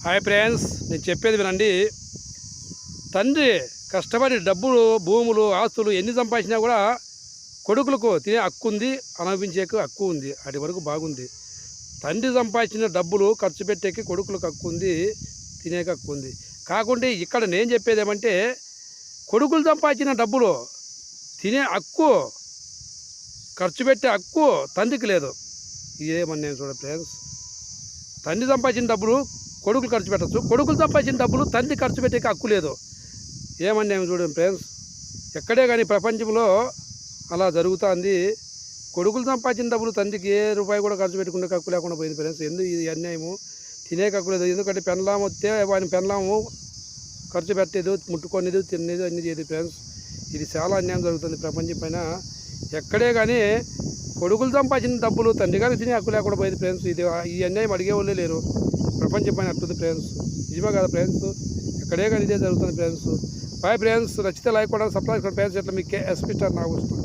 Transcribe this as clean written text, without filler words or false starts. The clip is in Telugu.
హాయ్ ఫ్రెండ్స్, నేను చెప్పేది వినండి. తండ్రి కష్టపడి డబ్బులు, భూములు, ఆస్తులు ఎన్ని సంపాదించినా కూడా కొడుకులకు తినే హక్కు ఉంది, అనుభవించే హక్కు ఉంది. అటు వరకు బాగుంది. తండ్రి సంపాదించిన డబ్బులు ఖర్చు పెట్టేకి కొడుకులకు హక్కు ఉంది, తినేకి హక్కు ఉంది. కాకుంటే ఇక్కడ నేను చెప్పేది ఏమంటే, కొడుకులు సంపాదించిన డబ్బులు తినే హక్కు, ఖర్చు పెట్టే హక్కు తండ్రికి లేదు. ఏమని నేను చూడ ఫ్రెండ్స్, తండ్రి సంపాదించిన డబ్బులు కొడుకులు ఖర్చు పెట్టచ్చు, కొడుకులు సంపాదించిన డబ్బులు తండ్రి ఖర్చు పెట్టే హక్కు లేదు. ఏమని నేను చూడండి ఫ్రెండ్స్, ఎక్కడే కానీ ప్రపంచంలో అలా జరుగుతుంది. కొడుకులు సంపాదించిన డబ్బులు తండ్రికి ఏ రూపాయి కూడా ఖర్చు పెట్టుకునే హక్కు లేకుండా పోయింది ఫ్రెండ్స్. ఎందుకు ఇది అన్యాయము? తినే హక్కు లేదు. ఎందుకంటే పెనలాం వస్తే వాని పెనలాము ఖర్చు పెట్టేది, ముట్టుకునేది, తినేది అన్నీ చేయదు ఫ్రెండ్స్. ఇది చాలా అన్యాయం జరుగుతుంది ప్రపంచం పైన. ఎక్కడే కానీ కొడుకులు సంపాదించిన డబ్బులు తండ్రి కానీ తినే హక్కు లేకుండా పోయింది ఫ్రెండ్స్. ఇది ఈ అన్యాయం అడిగేవాళ్ళే లేరు ప్రపంచం పైన. అట్టుంది ఫ్రెండ్స్, నిజమే కదా ఫ్రెండ్స్? ఎక్కడే కానీ ఇదే జరుగుతుంది ఫ్రెండ్స్. బాయ్ ఫ్రెండ్స్, నచ్చితే లైక్ కూడా, సబ్స్క్రైబ్ ఫ్రెండ్స్. ఎట్లా మీకు ఎస్పీ స్టార్ నాగభూషణం.